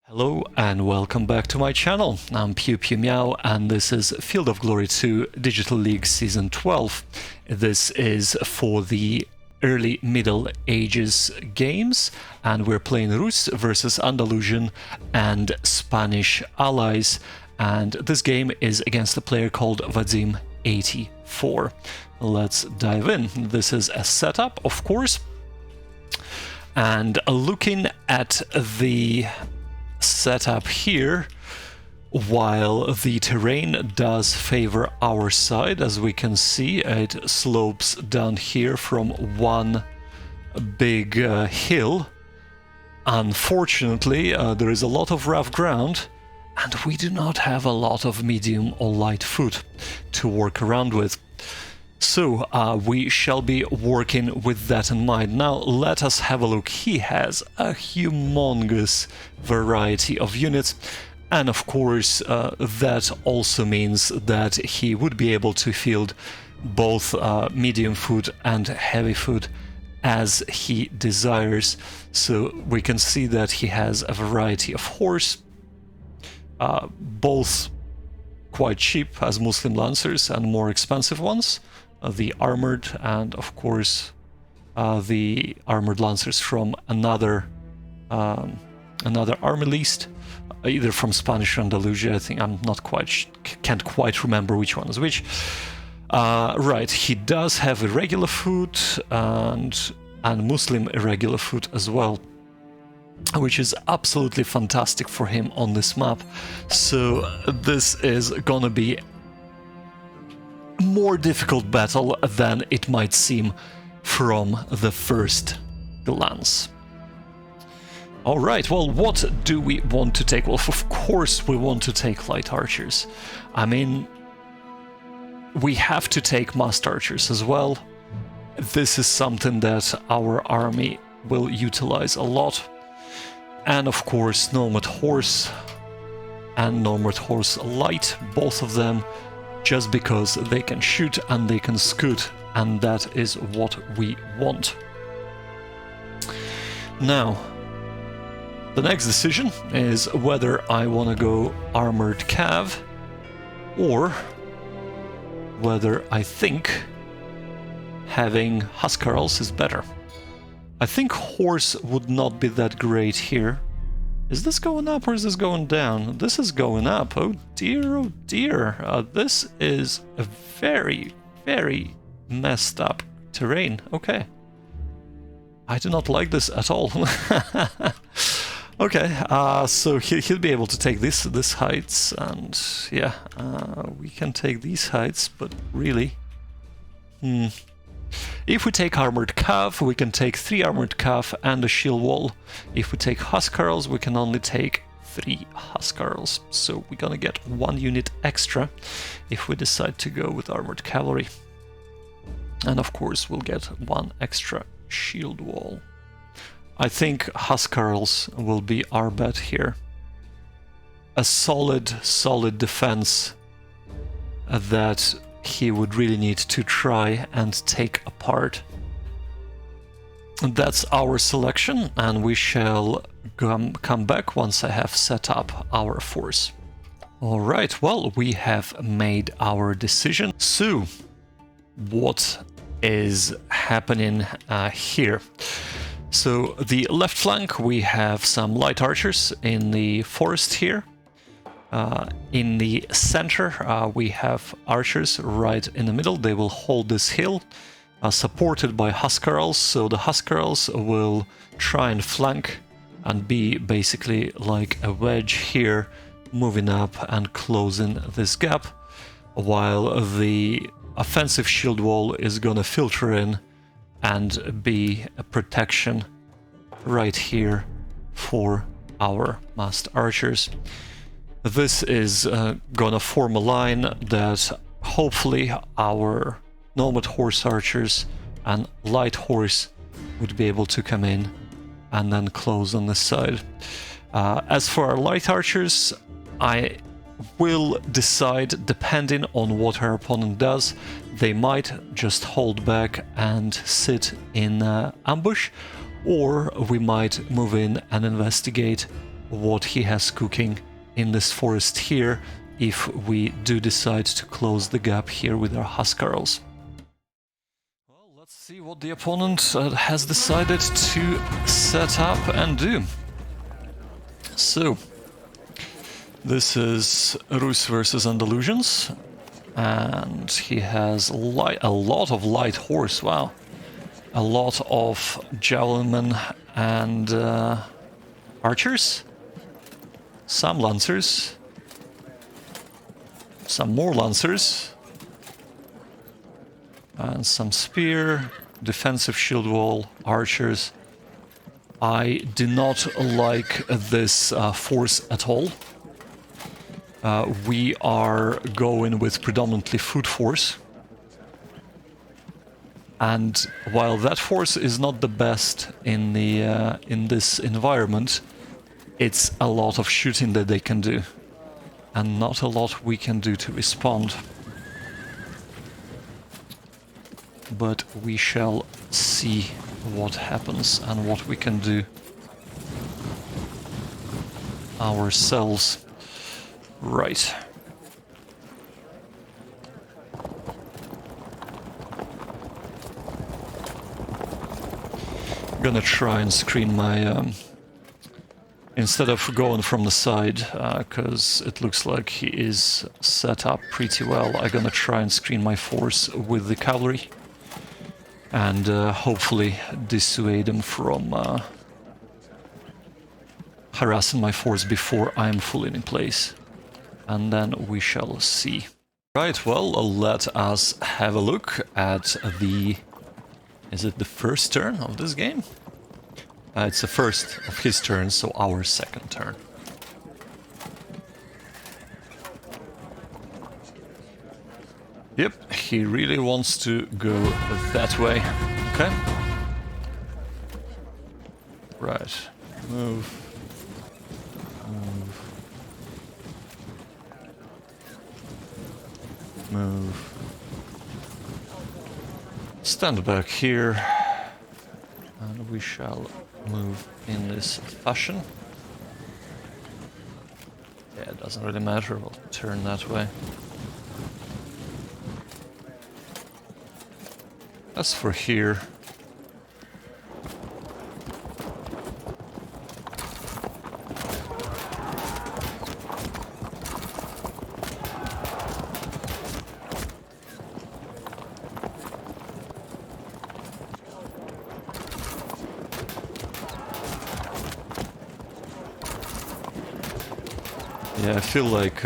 Hello and welcome back to my channel. I'm Pew Pew Meow and this is Field of Glory 2 Digital League Season 12. This is for the early Middle Ages games and we're playing Roos versus Andalusian and Spanish allies, and this game is against a player called Vadim84. Let's dive in. This is a setup, of course, and looking at the setup here, while the terrain does favor our side, as we can see, it slopes down here from one big hill. Unfortunately, there is a lot of rough ground and we do not have a lot of medium or light food to work around with. So we shall be working with that in mind. Now let us have a look. He has a humongous variety of units, and of course that also means that he would be able to field both medium food and heavy food as he desires. So we can see that he has a variety of horse, both quite cheap as Muslim lancers and more expensive ones. The armored, and of course the armored lancers from another army list, either from Spanish or Andalusia. I think can't quite remember which one is which. Right, he does have irregular food and Muslim irregular food as well, which is absolutely fantastic for him on this map. So this is gonna be more difficult battle than it might seem from the first glance. Alright, well, what do we want to take? Well, of course we want to take light archers. I mean, we have to take massed archers as well. This is something that our army will utilize a lot. And of course nomad horse and nomad horse light, both of them, just because they can shoot and they can scoot, and that is what we want. Now, the next decision is whether I want to go armored cav or whether I think having huscarls is better. I think horse would not be that great here. Is this going up or is this going down? This is going up. Oh dear, oh dear. This is a very, very messed up terrain. Okay. I do not like this at all. Okay, so he'll be able to take this heights, and yeah, we can take these heights, but really... If we take armored cav, we can take 3 armored cav and a shield wall. If we take huscarls, we can only take 3 huscarls. So we're gonna get 1 unit extra if we decide to go with armored cavalry. And of course we'll get 1 extra shield wall. I think huscarls will be our bet here. A solid defense that he would really need to try and take apart. That's our selection, and we shall come back once I have set up our force. Alright, well, we have made our decision. So, what is happening here? So, the left flank, we have some light archers in the forest here. In the center, we have archers right in the middle. They will hold this hill, supported by huscarls. So the huscarls will try and flank and be basically like a wedge here, moving up and closing this gap, while the offensive shield wall is gonna filter in and be a protection right here for our massed archers. This is gonna form a line that hopefully our nomad horse archers and light horse would be able to come in and then close on this side. As for our light archers, I will decide, depending on what our opponent does. They might just hold back and sit in ambush, or we might move in and investigate what he has cooking in this forest here if we do decide to close the gap here with our Huskarls. Well, let's see what the opponent has decided to set up and do. So, this is Roos versus Andalusians, and he has a lot of light horse, wow. A lot of javelin and archers, some lancers, some more lancers, and some spear, defensive shield wall, archers. I do not like this force at all. We are going with predominantly foot force. And while that force is not the best in this environment, it's a lot of shooting that they can do, and not a lot we can do to respond. But we shall see what happens and what we can do ourselves. Right. Gonna try and screen my instead of going from the side, because it looks like he is set up pretty well. I'm gonna try and screen my force with the cavalry and hopefully dissuade him from harassing my force before I'm fully in place, and then we shall see. Right, well, let us have a look at the... Is it the first turn of this game? It's the first of his turn, so our second turn. Yep, he really wants to go that way. Okay. Right. Move. Move. Move. Stand back here, and we shall move in this fashion. Yeah, it doesn't really matter, we'll turn that way. As for here, yeah, I feel like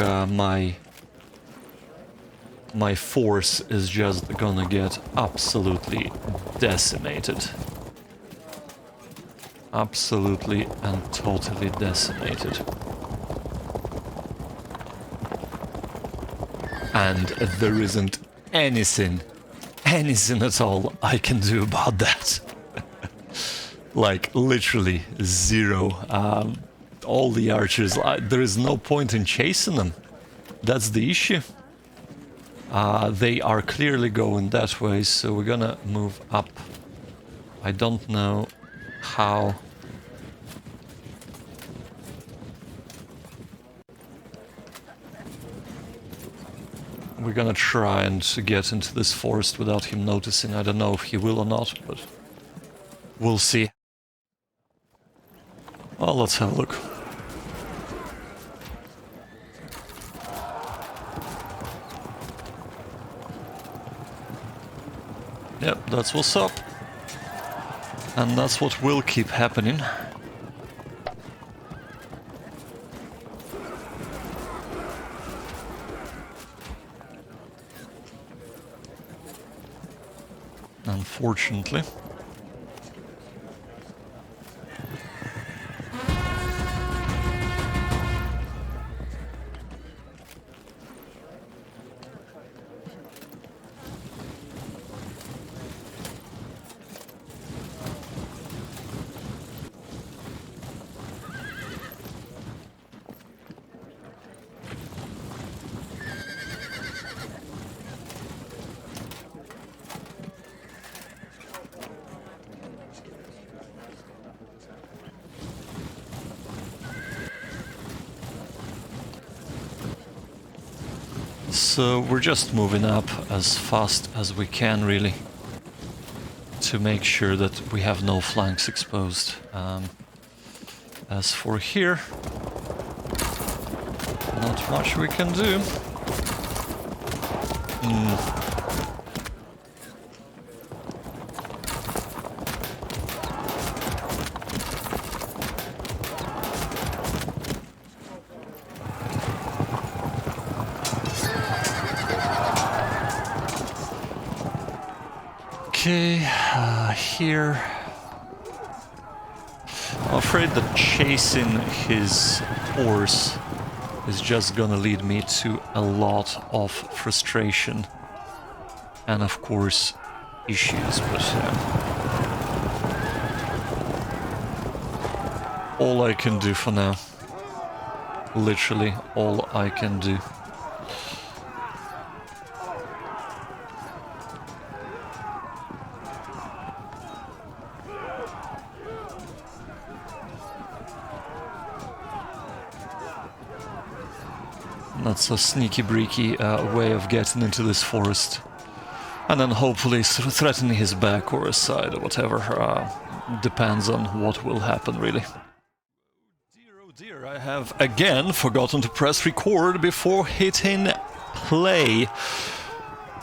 my force is just gonna get absolutely decimated. Absolutely and totally decimated. And there isn't anything at all I can do about that. Like, literally zero. All the archers, there is no point in chasing them. That's the issue. They are clearly going that way, so we're gonna move up. I don't know how. We're gonna try and get into this forest without him noticing. I don't know if he will or not, but we'll see. Well, let's have a look. Yep, that's what's up. And that's what will keep happening. Unfortunately. So we're just moving up as fast as we can, really, to make sure that we have no flanks exposed. As for here, not much we can do. Okay, here. I'm afraid that chasing his horse is just gonna lead me to a lot of frustration. And of course, issues, but all I can do for now. Literally all I can do. That's a sneaky breaky way of getting into this forest. And then hopefully threatening his back or his side or whatever. Depends on what will happen, really. Oh dear, I have again forgotten to press record before hitting play.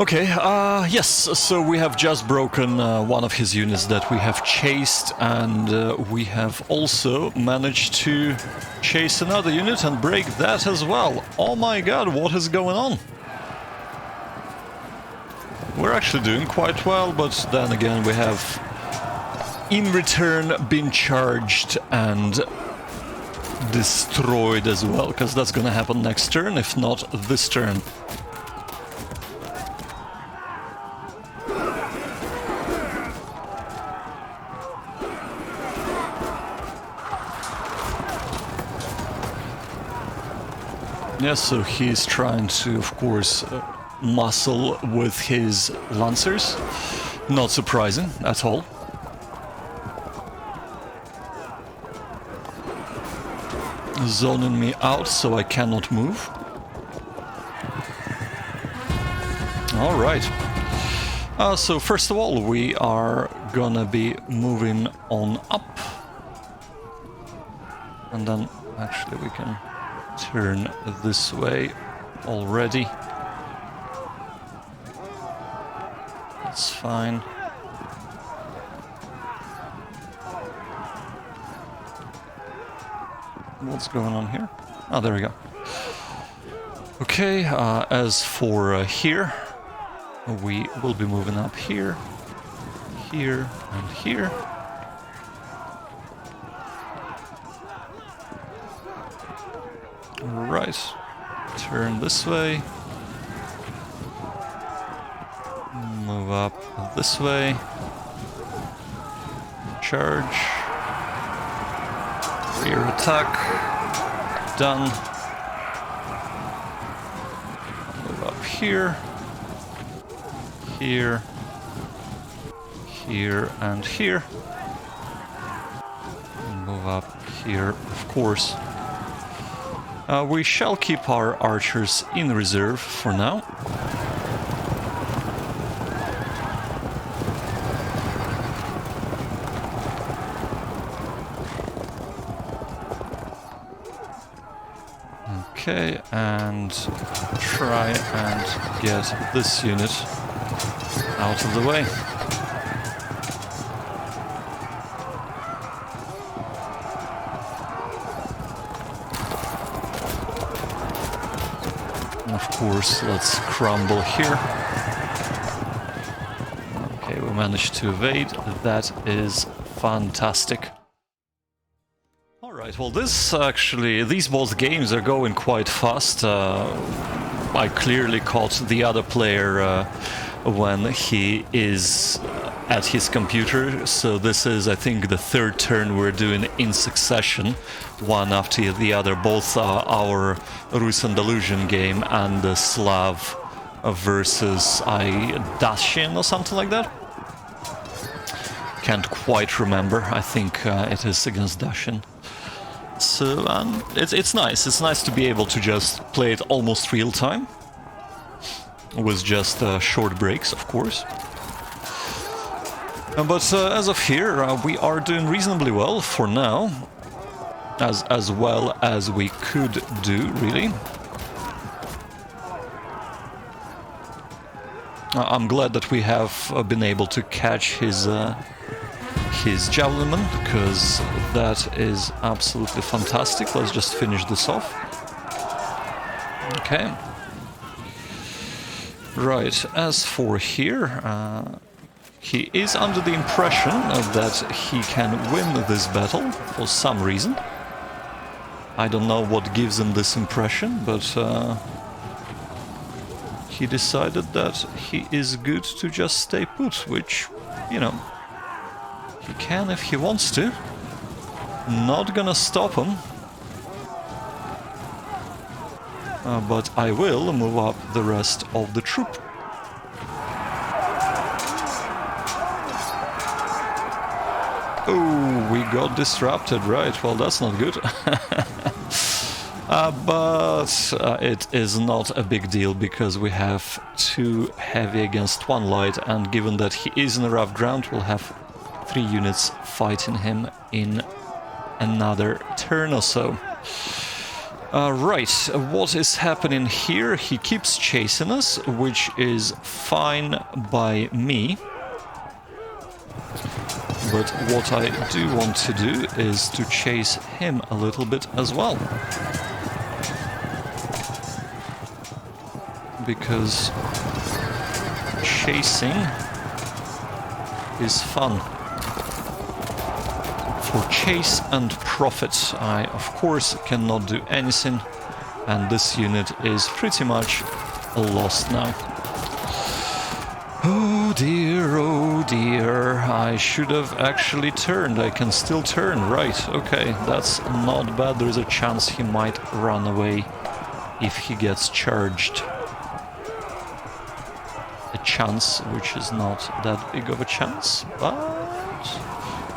Okay, yes, so we have just broken one of his units that we have chased, and we have also managed to chase another unit and break that as well. Oh my god, what is going on? We're actually doing quite well, but then again we have in return been charged and destroyed as well, because that's gonna happen next turn, if not this turn. Yes, so he's trying to, of course, muscle with his lancers. Not surprising at all. Zoning me out so I cannot move. Alright. So first of all, we are gonna be moving on up. And then actually we can turn this way already. That's fine. What's going on here? Oh, there we go. Okay, as for here, we will be moving up here, here, and here. Right, turn this way, move up this way, charge, rear attack, done, move up here, here, here, and here, and move up here, of course. We shall keep our archers in reserve for now. Okay, and try and get this unit out of the way. Of course, let's crumble here. Okay, we managed to evade. That is fantastic. Alright, well these both games are going quite fast. I clearly caught the other player when he is at his computer, so this is, I think, the third turn we're doing in succession, one after the other, both our Roos Andalusian game and the Slav versus Dacian or something like that. Can't quite remember, I think it is against Dacian. So it's nice to be able to just play it almost real time. with just short breaks, of course. But as of here, we are doing reasonably well for now, as well as we could do, really. I'm glad that we have been able to catch his javelin, because that is absolutely fantastic. Let's just finish this off. Okay. Right, as for here, he is under the impression that he can win this battle for some reason. I don't know what gives him this impression, but he decided that he is good to just stay put, which, you know, he can if he wants to. Not gonna stop him. But I will move up the rest of the troop. Oh, we got disrupted, right? Well, that's not good. But it is not a big deal, because we have 2 heavy against 1 light, and given that he is in a rough ground, we'll have 3 units fighting him in another turn or so. Right, what is happening here? He keeps chasing us, which is fine by me. But what I do want to do is to chase him a little bit as well. Because chasing is fun. For chase and profit, I of course cannot do anything, and this unit is pretty much lost now. Oh dear, I should have actually turned. I can still turn, right, okay, that's not bad. There is a chance he might run away if he gets charged. A chance which is not that big of a chance, but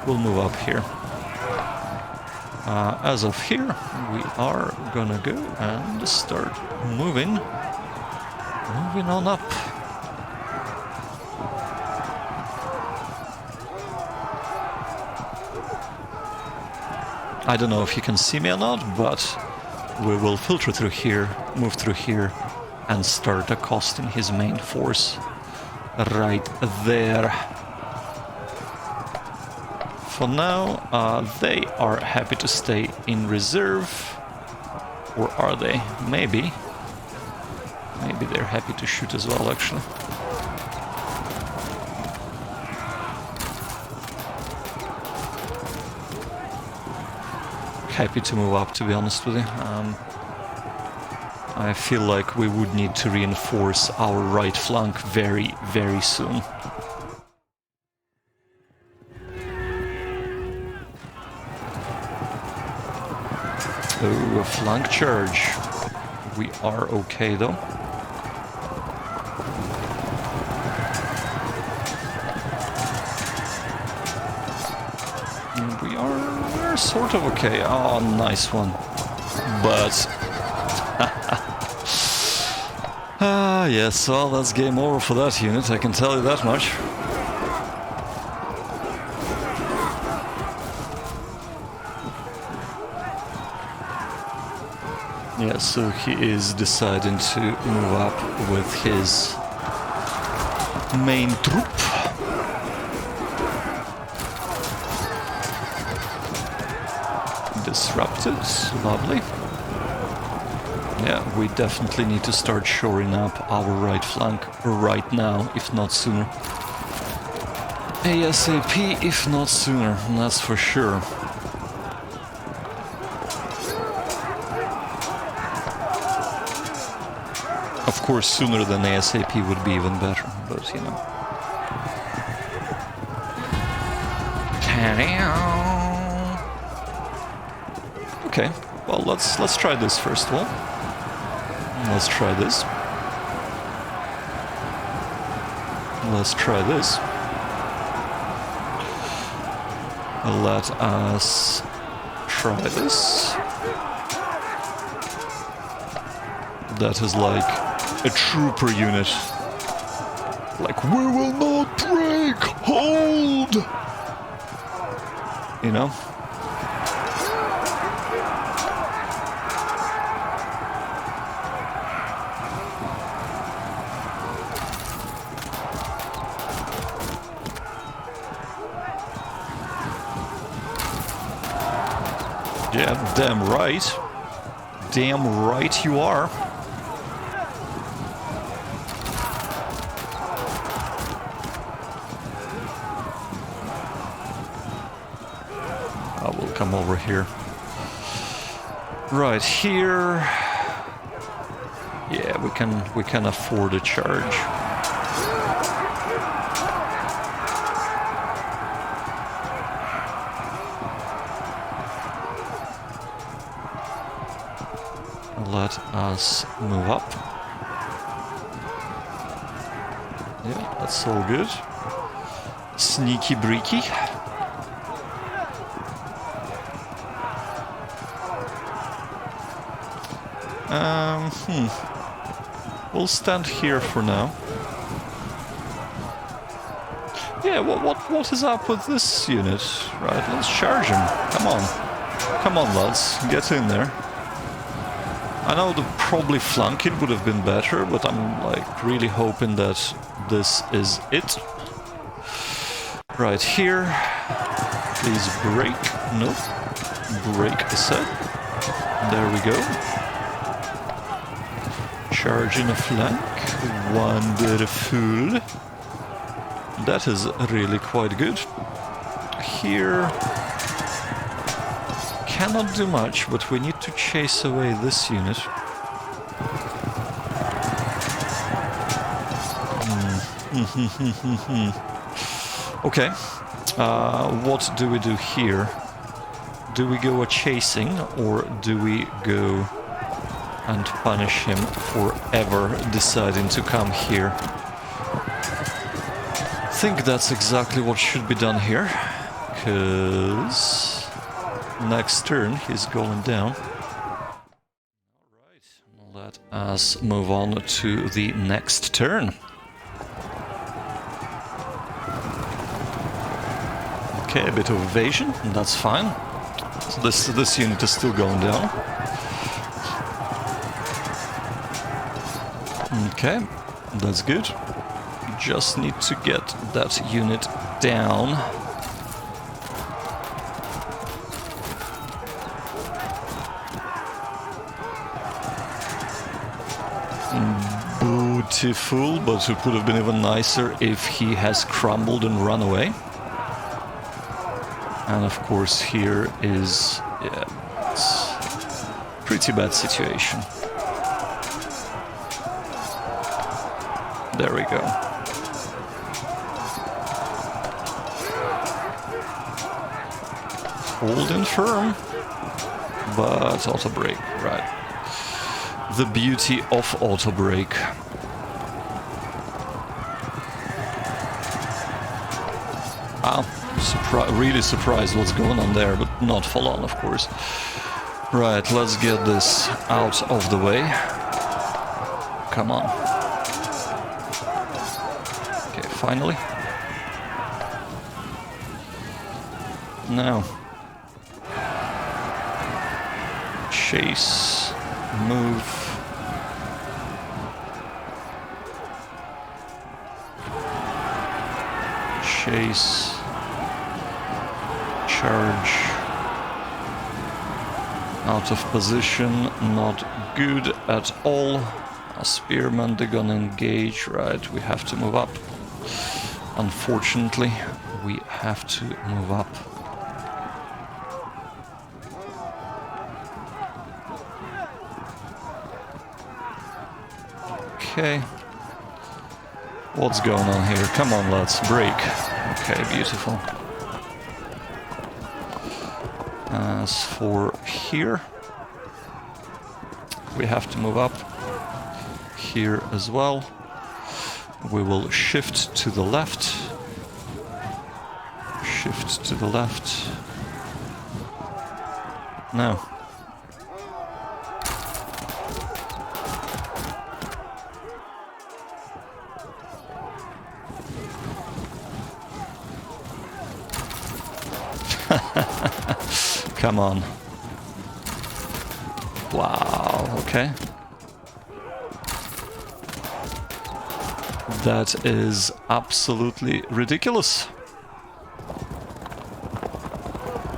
we'll move up here. As of here, we are gonna go and start moving on up. I don't know if you can see me or not, but we will filter through here, move through here, and start accosting his main force right there. For now, they are happy to stay in reserve. Or are they? Maybe. Maybe they're happy to shoot as well, actually. Happy to move up, to be honest with you. I feel like we would need to reinforce our right flank very, very soon. Oh, a flank charge. We are okay though. We're sort of okay. Oh, nice one. But yes, well, that's game over for that unit, I can tell you that much. Yeah, so he is deciding to move up with his main troop. Disrupted, lovely. Yeah, we definitely need to start shoring up our right flank right now, if not sooner. ASAP, if not sooner, that's for sure. Of course, sooner than ASAP would be even better, but you know. Okay, well, let's try this first of all. Let's try this. Let's try this. Let us try this. That is like a trooper unit. Like, we will not break! Hold! You know? Yeah, damn right. Damn right you are. I will come over here. Right here. Yeah, we can afford a charge. Let us move up. Yeah, that's all good. Sneaky breaky. We'll stand here for now. Yeah, what is up with this unit? Right, let's charge him. Come on. Come on, lads. Get in there. I know the probably flanking would have been better, but I'm like really hoping that this is it. Right here. Please break. Nope. Break a set. There we go. Charge in a flank. Wonderful. That is really quite good. Here. Cannot do much, but we need to chase away this unit. Okay. What do we do here? Do we go a chasing, or do we go and punish him for ever deciding to come here? I think that's exactly what should be done here, because next turn he's going down. Alright, let us move on to the next turn. Okay, a bit of evasion, that's fine. So this unit is still going down. Okay, that's good. We just need to get that unit down. Beautiful, but it would have been even nicer if he has crumbled and run away. And of course here is, yeah, it's a pretty bad situation. There we go. Holding firm, but auto brake, right. The beauty of auto brake. Really surprised what's going on there, but not full on, of course. Right, let's get this out of the way. Come on. Okay, finally. Now. Chase. Move. Chase. Charge. Out of position, not good at all. A spearman, they're gonna engage, right? We have to move up. Unfortunately, we have to move up. Okay. What's going on here? Come on, let's break. Okay, beautiful. As for here, we have to move up. Here as well. We will shift to the left. Shift to the left. Now. Come on. Wow, okay. That is absolutely ridiculous.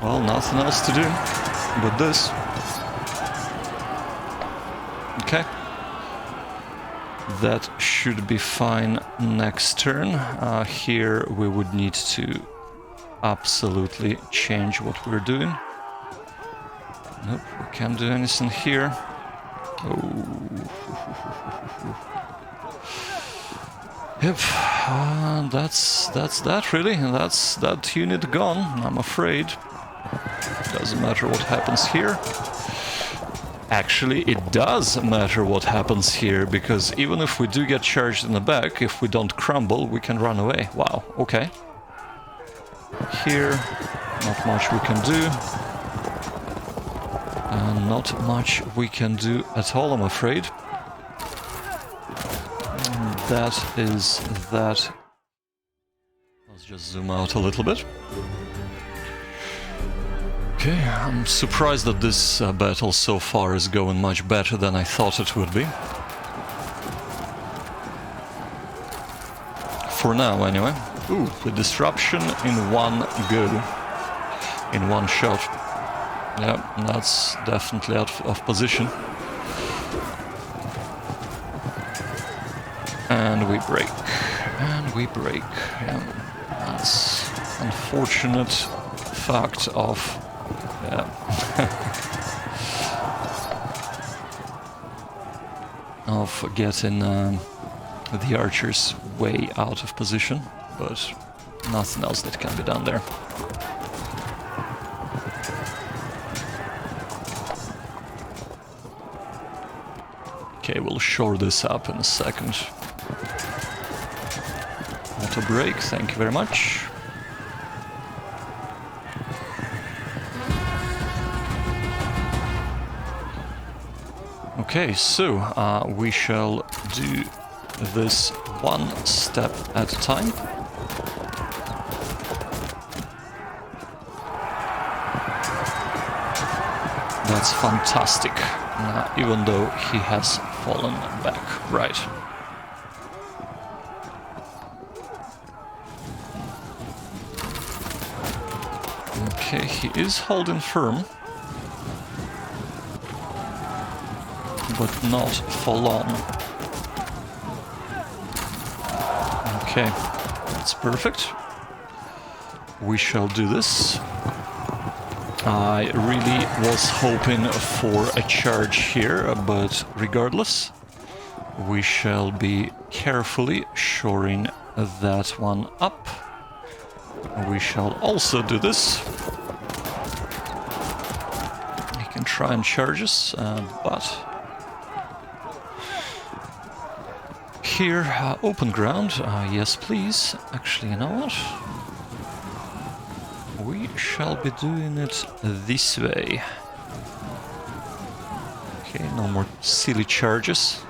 Well, nothing else to do but this. Okay. That should be fine next turn. Here we would need to absolutely change what we're doing. Nope, we can't do anything here. Oh. Yep, that's that really. That's that unit gone, I'm afraid. Doesn't matter what happens here. Actually, it does matter what happens here, because even if we do get charged in the back, if we don't crumble, we can run away. Wow, okay. Here, not much we can do. Not much we can do at all, I'm afraid. That is that. Let's just zoom out a little bit. Okay, I'm surprised that this battle so far is going much better than I thought it would be. For now, anyway. Ooh, the disruption in one go. In one shot. Yeah, that's definitely out of position. And we break. And we break. Yeah, that's unfortunate fact of... Yeah. of getting the archers way out of position, but nothing else that can be done there. Okay, we'll shore this up in a second. Auto break, thank you very much. Okay, so we shall do this one step at a time. That's fantastic, even though he has fallen back. Right. Okay, he is holding firm. But not for long. Okay, that's perfect. We shall do this. I really was hoping for a charge here, but regardless, we shall be carefully shoring that one up. We shall also do this. He can try and charge us, but... Here, open ground, yes please. Actually, you know what? We shall be doing it this way. Okay, no more silly charges.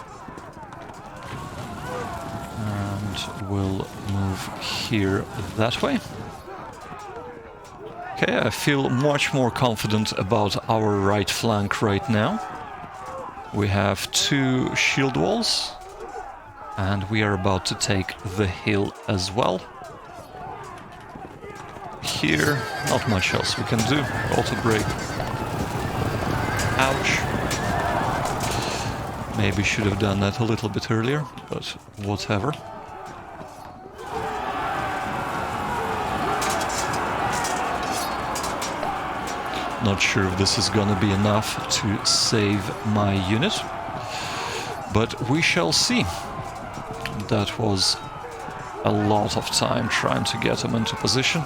And we'll move here that way. Okay, I feel much more confident about our right flank right now. We have 2 shield walls. And we are about to take the hill as well. Here, not much else we can do. Auto break. Ouch. Maybe should have done that a little bit earlier, but whatever. Not sure if this is gonna be enough to save my unit, but we shall see. That was a lot of time trying to get him into position.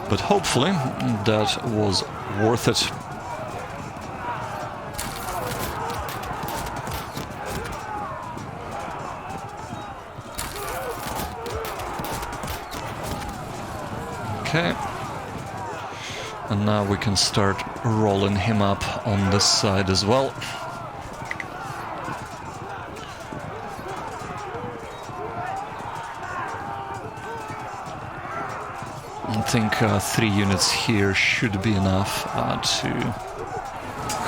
But hopefully that was worth it. Okay. And now we can start rolling him up on this side as well. think 3 units here should be enough to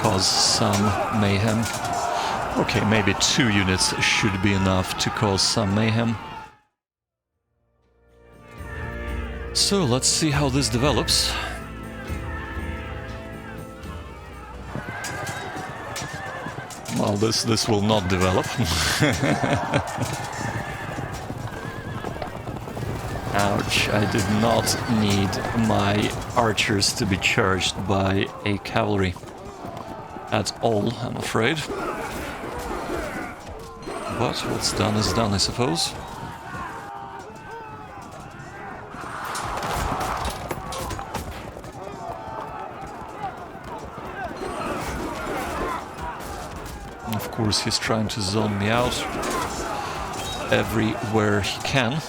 cause some mayhem. Okay, maybe 2 units should be enough to cause some mayhem. So let's see how this develops. Well, this will not develop. Ouch, I did not need my archers to be charged by a cavalry at all, I'm afraid. But what's done is done, I suppose. And of course, he's trying to zone me out everywhere he can.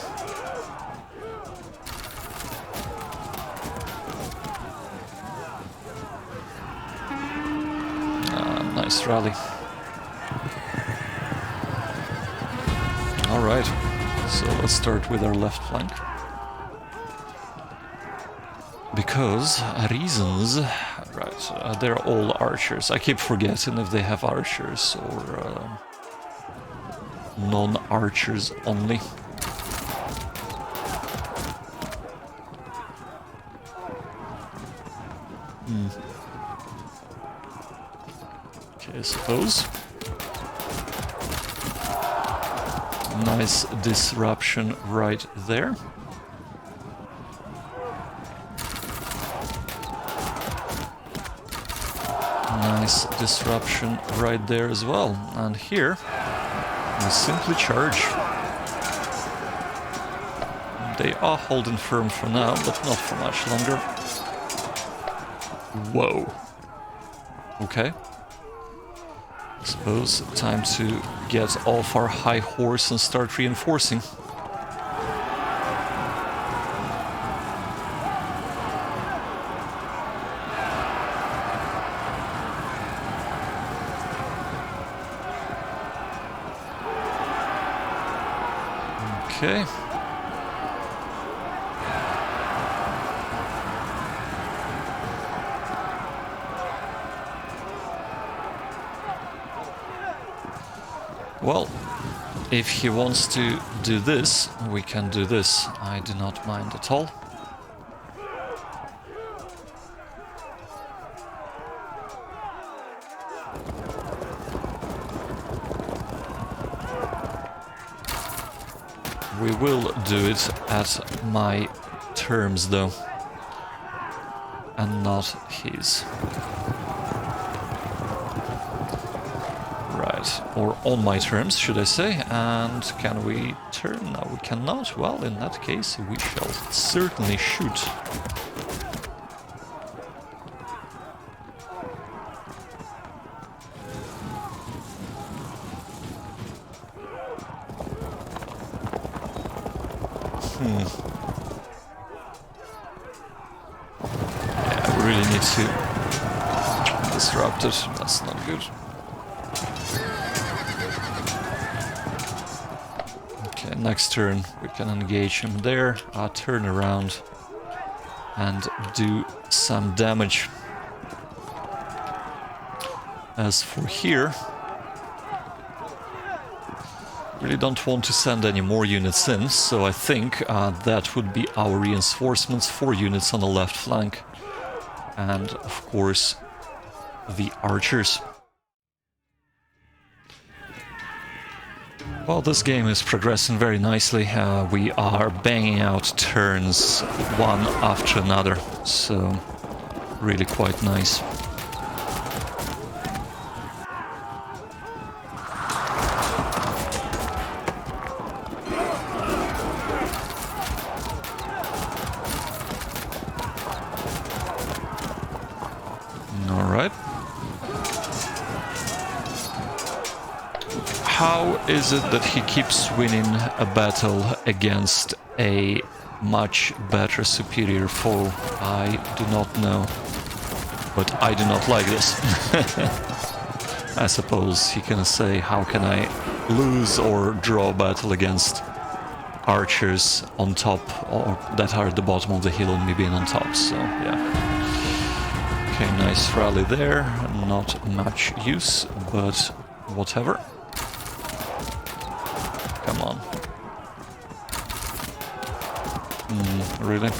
Nice rally. Alright, so let's start with our left flank. Because reasons... Right, they're all archers. I keep forgetting if they have archers or non-archers only. Okay, I suppose. Nice disruption right there. Nice disruption right there as well. And here, we simply charge. They are holding firm for now, but not for much longer. Whoa. Okay. I suppose time to get off our high horse and start reinforcing. Okay. Well, if he wants to do this, we can do this. I do not mind at all. We will do it at my terms, though, and not his. Right, or on my terms, should I say. And can we turn? No, we cannot. Well, in that case, we shall certainly shoot. Yeah, we really need to disrupt it. That's not good. Okay, next turn we can engage him there, turn around and do some damage. As for here, really don't want to send any more units in, so I think that would be our reinforcements, 4 units on the left flank, and of course the archers. Well, this game is progressing very nicely. We are banging out turns one after another, so really quite nice. Alright. How is it that he keeps winning a battle against a much better, superior foe? I do not know. But I do not like this. I suppose he can say, how can I lose or draw a battle against archers on top, or that are at the bottom of the hill, and me being on top, so yeah. Okay, nice rally there, not much use, but whatever. Come on. Really?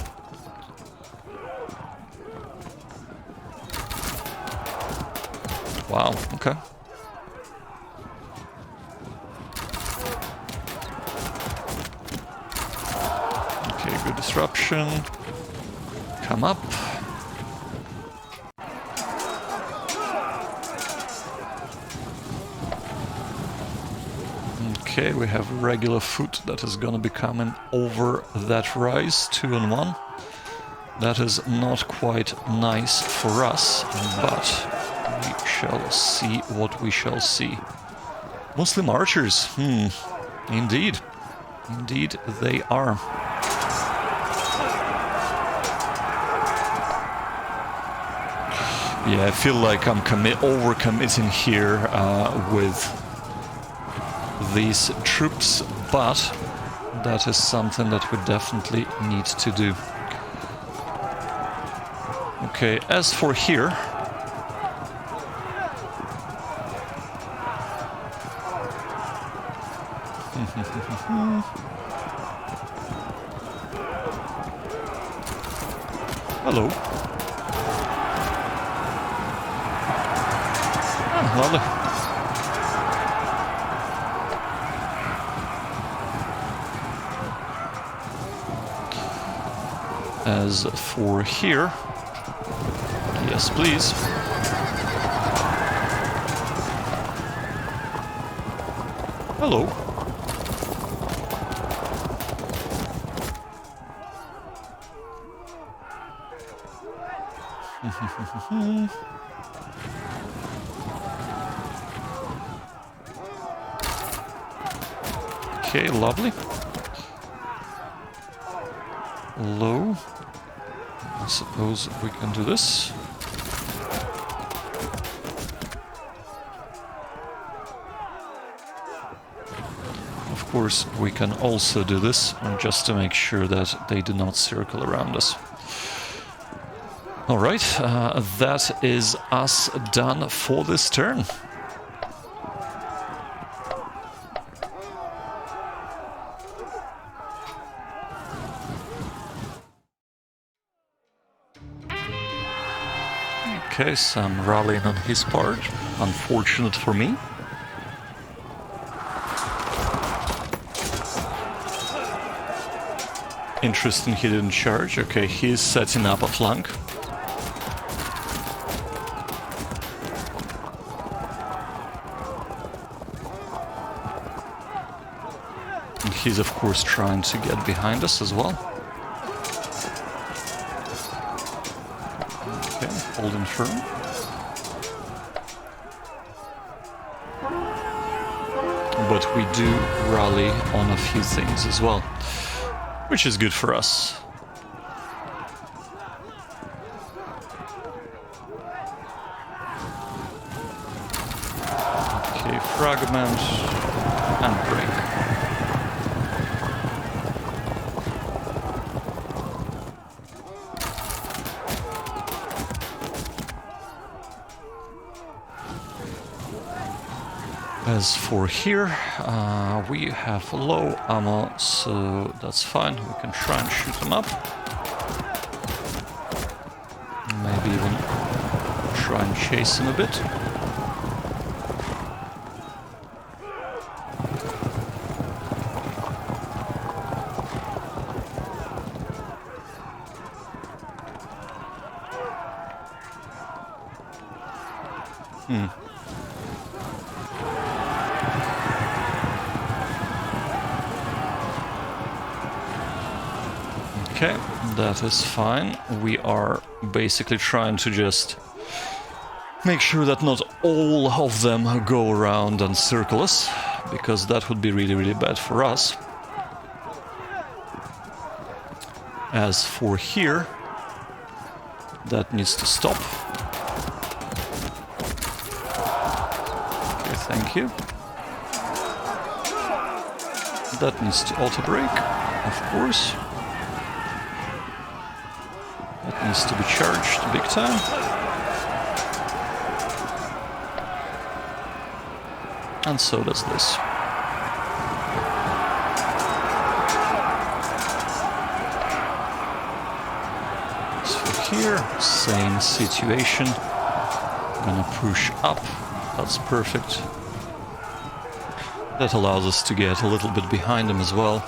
Wow, okay. Okay, good disruption. Come up. Okay, we have regular foot that is gonna be coming over that rise, 2 on 1. That is not quite nice for us, but we shall see what we shall see. Muslim archers, indeed. Indeed they are. Yeah, I feel like I'm over-committing here with these troops, but that is something that we definitely need to do. Okay, as for here... Hello. Oh, lovely. As for here, yes, please. Hello. Okay, lovely. Low. I suppose we can do this. Of course, we can also do this, just to make sure that they do not circle around us. Alright, that is us done for this turn. Okay, some rallying on his part. Unfortunate for me. Interesting, he didn't charge. Okay, he's setting up a flank. And he's of course trying to get behind us as well. Holding firm. But we do rally on a few things as well, which is good for us. Okay, fragment and break. As for here, we have low ammo, so that's fine. We can try and shoot them up. Maybe even try and chase them a bit. Okay, that is fine. We are basically trying to just make sure that not all of them go around and circle us, because that would be really, really bad for us. As for here, that needs to stop. Okay, thank you. That needs to auto-brake, of course. That needs to be charged big time. And so does this. So here, same situation. Gonna push up. That's perfect. That allows us to get a little bit behind them as well.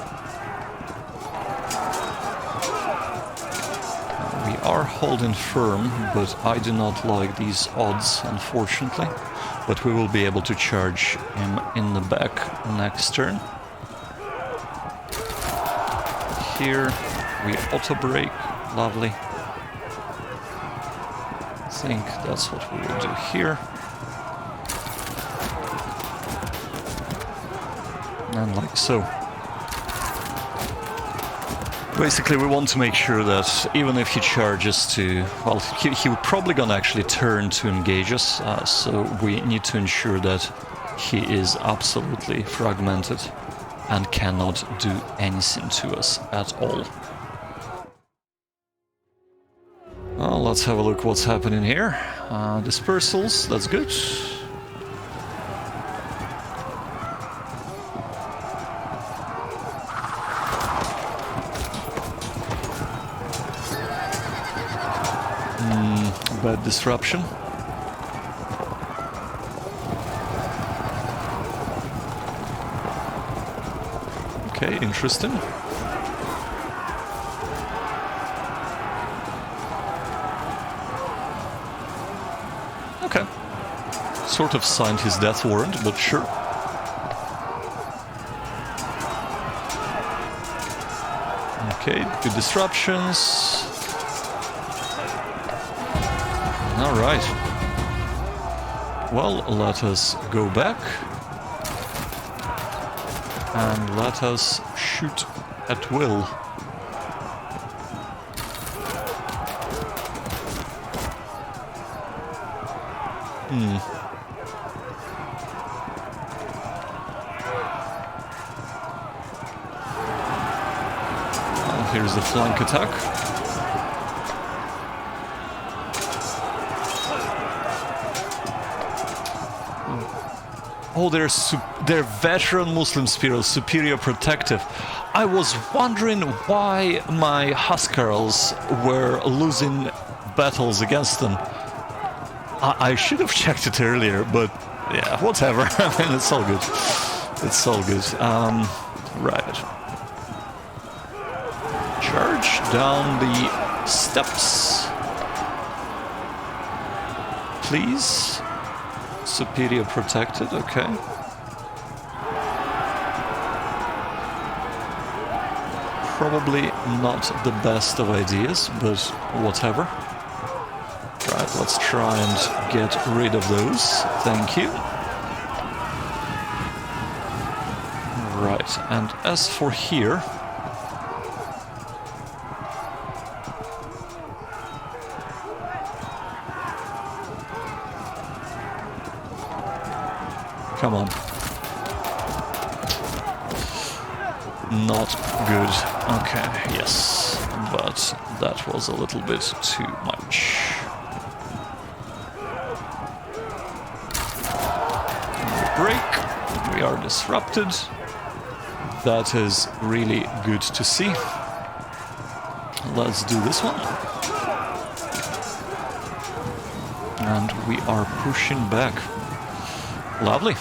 We are holding firm, but I do not like these odds, unfortunately. But we will be able to charge him in the back next turn. Here we auto-brake. Lovely. I think that's what we will do here. And like so. Basically, we want to make sure that even if he charges to... Well, he will probably gonna actually turn to engage us, so we need to ensure that he is absolutely fragmented and cannot do anything to us at all. Well, let's have a look what's happening here. Dispersals, that's good. Bad disruption. Okay, interesting. Okay. Sort of signed his death warrant, but sure. Okay, good disruptions. All right. Well, let us go back and let us shoot at will. Well, here's the flank attack. Oh, they're veteran Muslim Spears, superior protective. I was wondering why my Huskarls were losing battles against them. I should have checked it earlier, but yeah, whatever. I mean, it's all good. It's all good. Right. Charge down the steps. Please. Superior protected, okay. Probably not the best of ideas, but whatever. Right, let's try and get rid of those. Thank you. Right, and as for here... Come on. Not good. Okay, yes. But that was a little bit too much. Break. We are disrupted. That is really good to see. Let's do this one. And we are pushing back. Lovely.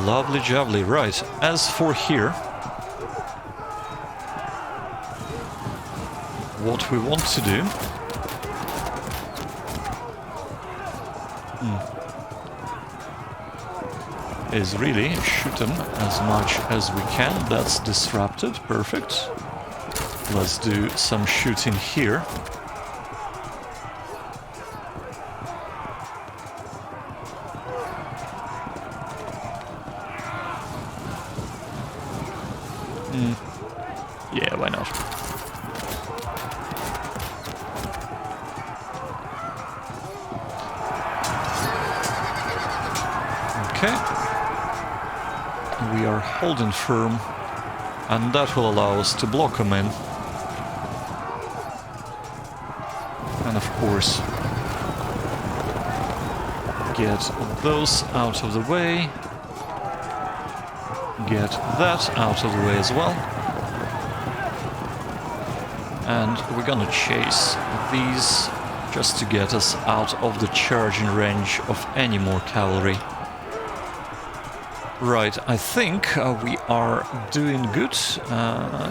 Lovely jubbly. Right, as for here, what we want to do is really shoot them as much as we can. That's disrupted. Perfect. Let's do some shooting here. Yeah, why not? Okay. we are holding firm, and that will allow us to block them in. And of course, get those out of the way. Get that out of the way as well. And we're gonna chase these just to get us out of the charging range of any more cavalry. Right, I think we are doing good.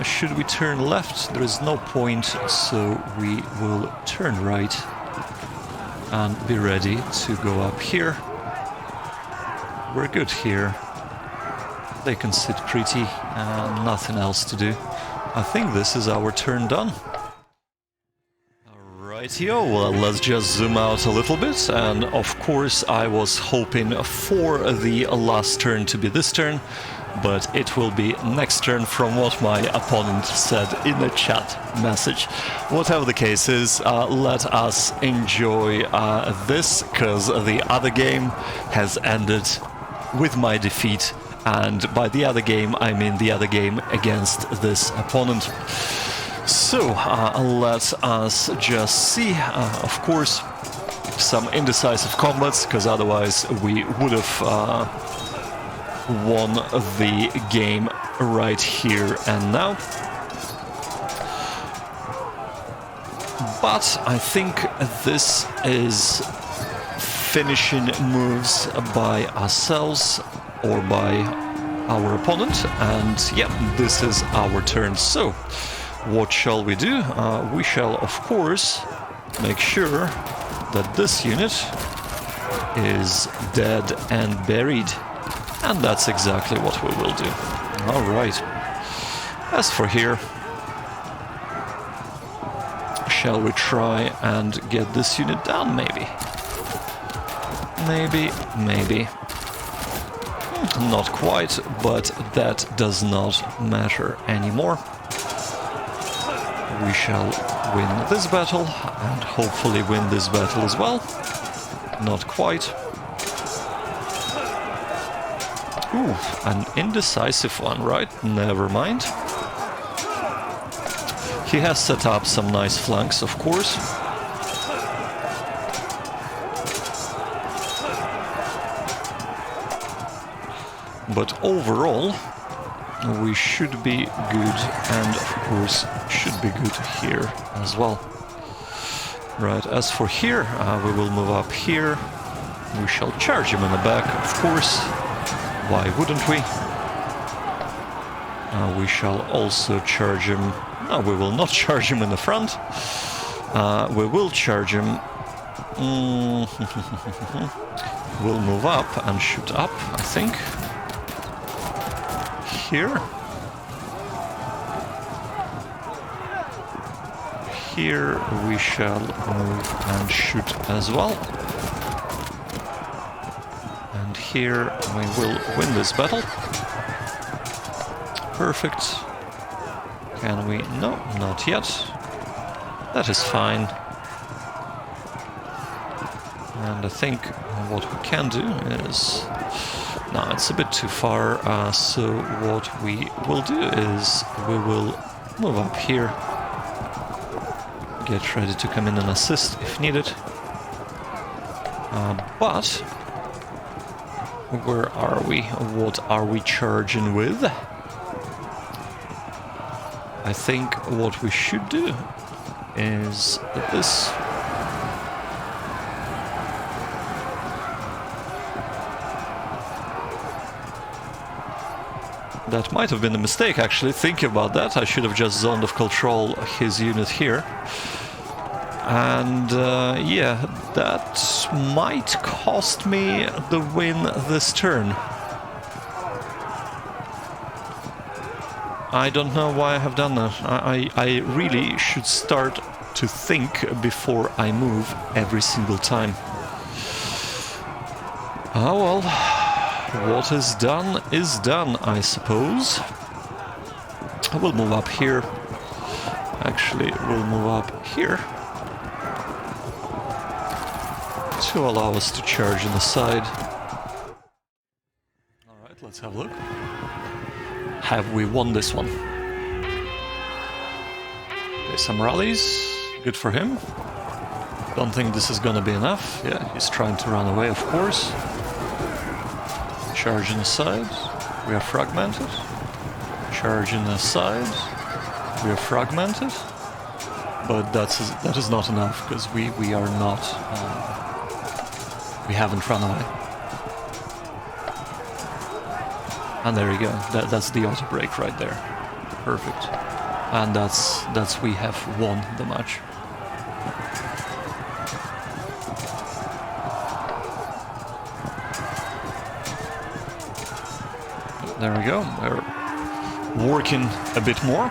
Should we turn left? There is no point, so we will turn right and be ready to go up here. We're good here. They can sit pretty, nothing else to do. I think this is our turn done. Rightio, well, let's just zoom out a little bit, and of course I was hoping for the last turn to be this turn, but it will be next turn from what my opponent said in the chat message. Whatever the case is, let us enjoy this, because the other game has ended with my defeat, and by the other game I mean the other game against this opponent. So, let us just see, of course, some indecisive combats, because otherwise we would have won the game right here and now. But I think this is finishing moves by ourselves or by our opponent, and yep, this is our turn. So, what shall we do? We shall, of course, make sure that this unit is dead and buried. And that's exactly what we will do. Alright. As for here, shall we try and get this unit down, maybe? Maybe. Not quite, but that does not matter anymore. We shall win this battle, and hopefully win this battle as well. Not quite. Ooh, an indecisive one, right? Never mind. He has set up some nice flanks, of course. But overall, we should be good, and of course should be good here as well. Right, as for here, we will move up here. We shall charge him in the back, of course. Why wouldn't we? We shall also charge him... No, we will not charge him in the front. We will charge him... We'll move up and shoot up, I think. Here. Here we shall move and shoot as well. And here we will win this battle. Perfect. Can we? No, not yet. That is fine. And I think what we can do is... No, it's a bit too far, so what we will do is we will move up here. Get ready to come in and assist if needed. But where are we? What are we charging with? I think what we should do is this. That might have been a mistake, actually. Thinking about that, I should have just zoned of control his unit here. And yeah, that might cost me the win this turn. I don't know why I have done that. I really should start to think before I move every single time. Oh well. What is done, I suppose. We'll move up here. Actually, we'll move up here to allow us to charge on the side. Alright, let's have a look. have we won this one? Okay, some rallies. Good for him. Don't think this is gonna be enough. Yeah, he's trying to run away, of course. Charging aside. We are fragmented. Charging aside. We are fragmented. But that is not enough, because we are not... we haven't run away. And there you go. That's the auto break right there. Perfect. And that's we have won the match. There we go. We're working a bit more.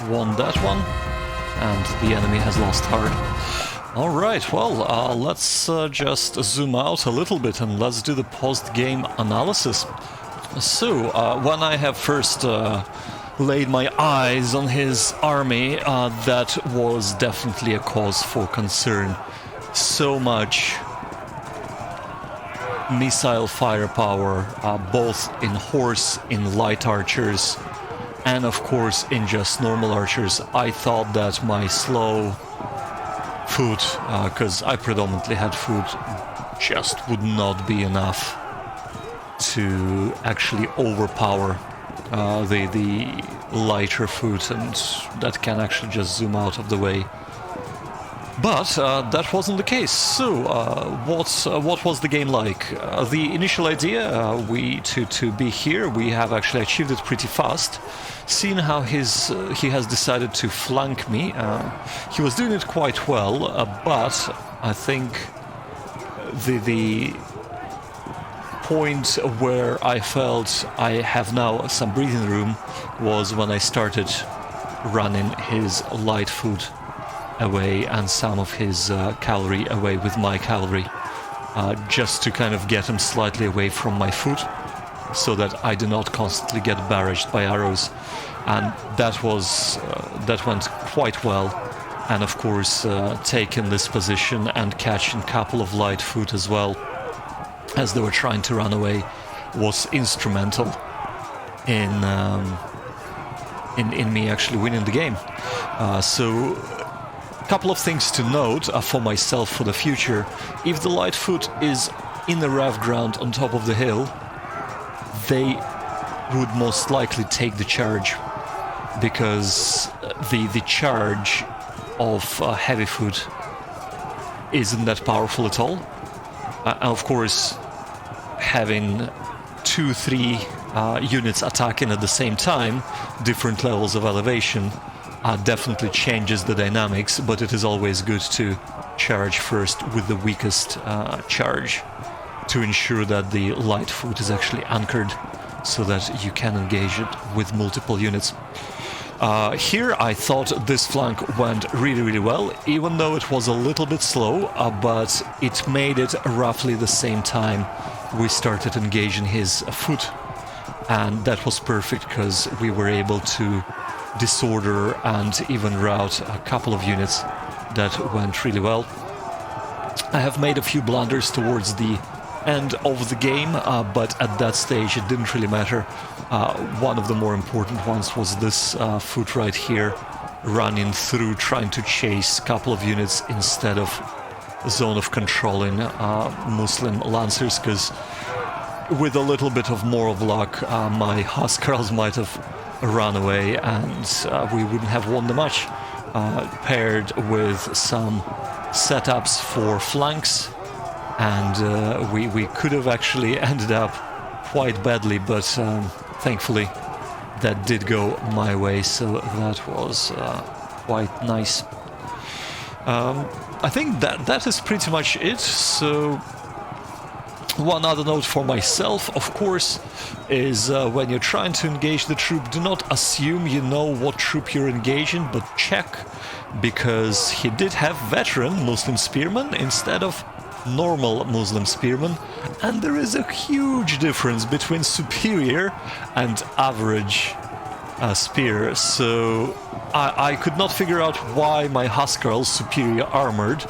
Won that one. And the enemy has lost hard. Alright, well, let's just zoom out a little bit and let's do the post-game analysis. So, when I have first laid my eyes on his army, that was definitely a cause for concern. So much missile firepower, both in horse, in light archers, and of course in just normal archers. I thought that my slow food, because I predominantly had food, just would not be enough to actually overpower the lighter food, and that can actually just zoom out of the way. But that wasn't the case. So what was the game like? The initial idea to be here, we have actually achieved it pretty fast. Seeing how he has decided to flank me, he was doing it quite well, but I think the point where I felt I have now some breathing room was when I started running his light food away and some of his cavalry away with my cavalry, just to kind of get him slightly away from my foot, so that I do not constantly get barraged by arrows. And that went quite well. And of course, taking this position and catching a couple of light foot as well, as they were trying to run away, was instrumental in me actually winning the game. So a couple of things to note for myself for the future. If the light foot is in the rough ground on top of the hill, they would most likely take the charge, because the charge of heavy foot isn't that powerful at all. And of course, having 2-3 units attacking at the same time, different levels of elevation, definitely changes the dynamics, but it is always good to charge first with the weakest charge to ensure that the light foot is actually anchored, so that you can engage it with multiple units. Here I thought this flank went really well, even though it was a little bit slow, but it made it roughly the same time we started engaging his foot, and that was perfect because we were able to disorder and even rout a couple of units. That went really well. I have made a few blunders towards the end of the game, but at that stage it didn't really matter. One of the more important ones was this foot right here, running through, trying to chase a couple of units instead of zone of controlling Muslim lancers, because with a little bit of more of luck, my Huskarls might have run away and we wouldn't have won the match. Paired with some setups for flanks, and we could have actually ended up quite badly, but thankfully that did go my way, so that was quite nice. I think that is pretty much it. So one other note for myself, of course, is when you're trying to engage the troop, do not assume you know what troop you're engaging, but check, because he did have veteran Muslim spearmen instead of normal Muslim spearmen, and there is a huge difference between superior and average spear. So I could not figure out why my Huskarls, superior armored,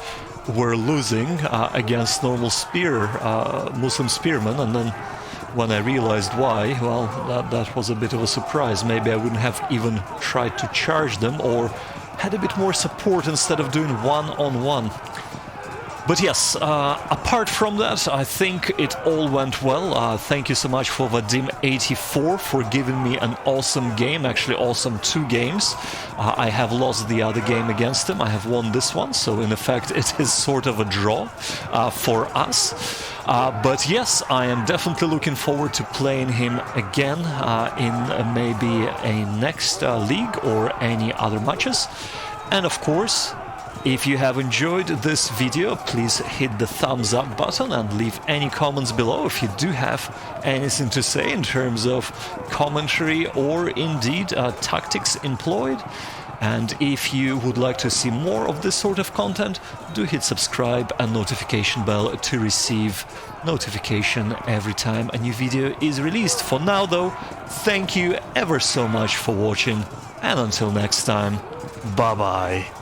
were losing against normal spear Muslim spearmen, and then when I realized why, well, that was a bit of a surprise. Maybe I wouldn't have even tried to charge them or had a bit more support instead of doing one-on-one. But yes, apart from that, I think it all went well. Thank you so much for Vadim84 for giving me an awesome game, actually awesome 2 games. I have lost the other game against him, I have won this one, so in effect it is sort of a draw for us. But yes, I am definitely looking forward to playing him again in maybe a next league or any other matches. And of course, if you have enjoyed this video, please hit the thumbs up button and leave any comments below if you do have anything to say in terms of commentary or indeed tactics employed. And if you would like to see more of this sort of content, do hit subscribe and notification bell to receive notification every time a new video is released. For now though, thank you ever so much for watching, and until next time, bye bye.